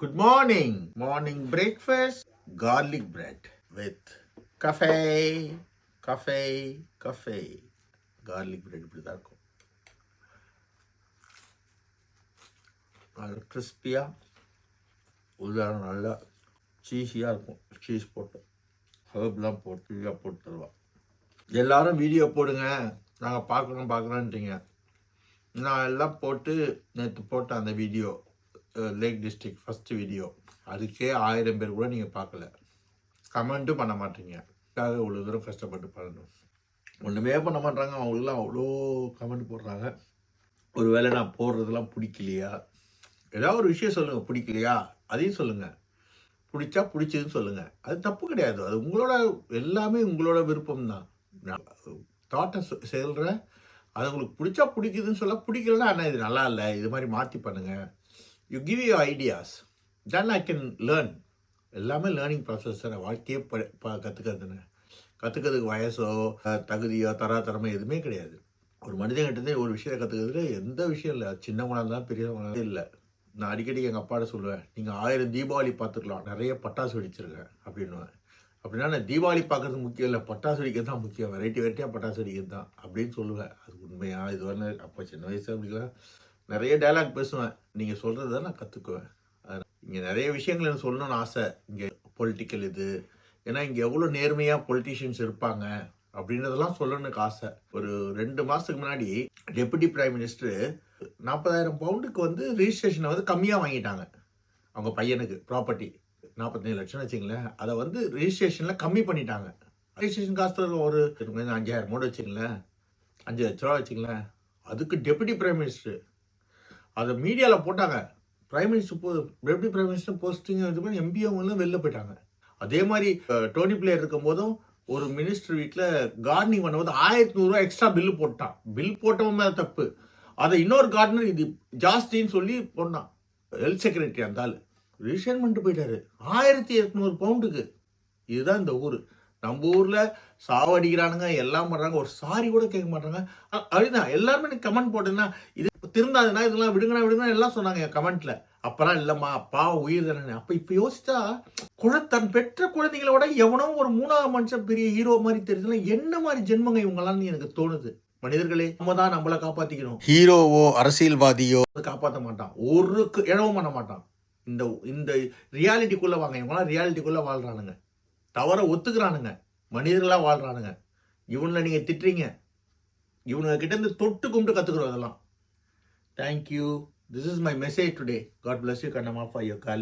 Good morning. Morning breakfast, garlic bread with cafe. Garlic bread இப்படி தான் இருக்கும். அது கிறிஸ்பியாக உள்ளார நல்லா சீஸியாக இருக்கும். சீஸ் போட்டு ஹர்ப்லாம் போட்டு தருவான். எல்லாரும் வீடியோ போடுங்க, நாங்கள் பார்க்குறோன்ட்டீங்க. நான் எல்லாம் போட்டு நேற்று போட்ட அந்த video Lake District first video, அதுக்கே 1000 பேர் கூட நீங்கள் பார்க்கல, கமெண்ட்டும் பண்ண மாட்டீங்க. அதுக்காக இவ்வளோ தூரம் கஷ்டப்பட்டு பண்ணணும். ஒன்றுமே பண்ண மாட்டாங்க, அவங்களுக்குலாம் அவ்வளோ கமெண்ட் போடுறாங்க. ஒரு வேளை நான் போடுறதெல்லாம் பிடிக்கலையா, ஏதாவது ஒரு விஷயம் சொல்லுங்கள், பிடிக்கலையா அதையும் சொல்லுங்கள், பிடிச்சா பிடிச்சதுன்னு சொல்லுங்கள். அது தப்பு கிடையாது, அது உங்களோட எல்லாமே உங்களோட விருப்பம் தான். நான் தாட்டை சொல்கிறேன், அது உங்களுக்கு பிடிச்சா பிடிக்குதுன்னு சொல்ல, பிடிக்கலன்னா ஆனால் இது நல்லா இல்லை, இது மாதிரி மாற்றி பண்ணுங்கள். You give you ideas, then I can learn. எல்லாமே லேர்னிங் ப்ராசஸ் தானே, வாழ்க்கையே கற்றுக்கிறதுன்னு. கற்றுக்கிறதுக்கு வயசோ தகுதியோ தராதரமோ எதுவுமே கிடையாது. ஒரு மனிதன்கிட்டே ஒரு விஷயத்தை கற்றுக்கிறதுல எந்த விஷயம் இல்லை, சின்னவங்களாக இருந்தாலும் பெரியவங்களாக இல்லை. நான் அடிக்கடி எங்கள் அப்பாட்ட சொல்லுவேன், நீங்கள் 1000 தீபாவளி பார்த்துக்கலாம், நிறைய பட்டாசு வெடிச்சிருக்கேன் அப்படின்னுவேன். அப்படின்னா நான் தீபாவளி பார்க்குறது முக்கியம் இல்லை, பட்டாசு வெடிக்கிறது தான் முக்கியம், வெரைட்டியாக பட்டாசு வெடிக்கிறது தான் அப்படின்னு சொல்லுவேன். அது உண்மையாக இது வந்து அப்போ சின்ன வயசு அப்படிலாம் நிறைய டைலாக் பேசுவேன். நீங்கள் சொல்கிறது தான் நான் கற்றுக்குவேன். இங்கே நிறைய விஷயங்கள் எனக்கு சொல்லணும்னு ஆசை. இங்கே பொலிட்டிக்கல் இது, ஏன்னா இங்கே எவ்வளோ நேர்மையாக பொலிட்டீஷியன்ஸ் இருப்பாங்க அப்படின்றதெல்லாம் சொல்லணுக்கு ஆசை. ஒரு 2 மாதத்துக்கு முன்னாடி டெபுட்டி பிரைம் மினிஸ்டர் 40,000 பவுண்டுக்கு வந்து ரிஜிஸ்ட்ரேஷனை வந்து கம்மியாக வாங்கிட்டாங்க. அவங்க பையனுக்கு ப்ராப்பர்ட்டி 47 லட்சம் வச்சுங்களேன், அதை வந்து ரிஜிஸ்ட்ரேஷனில் கம்மி பண்ணிட்டாங்க. ரிஜிஸ்ட்ரேஷன் காஸ்ட் ஒரு 5,000 மூட வச்சுங்களேன், 5 லட்ச ரூபா வச்சுங்களேன். அதுக்கு டெபுட்டி பிரைம் மினிஸ்டர் அதை மீடியாவில் போட்டாங்க. டெபுட்டி பிரைம் மினிஸ்டர் போஸ்டிங் இது பண்ணி எம்பி அவங்களும் வெளில போயிட்டாங்க. அதே மாதிரி டோனி பிளேயர் இருக்கும் போதும் ஒரு மினிஸ்டர் வீட்டில் கார்டனிங் பண்ணும்போது 1,100 ரூபா எக்ஸ்ட்ரா பில்லு போட்டான். பில் போட்டவன் மேலே தப்பு, அதை இன்னொரு கார்டனர் இது ஜாஸ்தின்னு சொல்லி போனான். ஹெல்த் செக்ரட்டரி அந்த ஆள் ரிசைன் பண்ணிட்டு போயிட்டாரு 1,800 பவுண்டுக்கு. இதுதான் இந்த ஊர். நம்ம ஊரில் சாவடிக்கிறானுங்க, எல்லாம் பண்ணுறாங்க, ஒரு சாரி கூட கேட்க மாட்டாங்க. அப்படிதான் எல்லாருமே கமெண்ட் போட்டேன்னா இது திருந்தாதுன்னா இதெல்லாம் விடுங்கண்ணா எல்லாம் சொன்னாங்க என் கமெண்ட்ல. அப்பெல்லாம் இல்லைம்மா, அப்பா உயிர் தானே. அப்போ இப்போ யோசிச்சா தன் பெற்ற குழந்தைங்களோட எவனோ ஒரு 3ஆவது மனுஷன் பெரிய ஹீரோ மாதிரி தெரியுதுன்னா என்ன மாதிரி ஜென்மங்க இவங்களான்னு எனக்கு தோணுது. மனிதர்களே, நம்ம தான் நம்மளை காப்பாற்றிக்கணும். ஹீரோவோ அரசியல்வாதியோ காப்பாற்ற மாட்டான், ஒரு இழவும் பண்ண மாட்டான். இந்த ரியாலிட்டிக்குள்ளே வாங்க, இவங்களாம் ரியாலிட்டிக்குள்ளே வாழ்கிறானுங்க, தவற ஒத்துக்கிறானுங்க, மனிதர்களாக வாழ்கிறானுங்க. இவனை நீங்கள் திட்டுறீங்க, இவனுங்க கிட்டேருந்து தொட்டு கும்பிட்டு கற்றுக்குறோம் அதெல்லாம். Thank you. This is my message today. God bless you, Kannamma, for your call.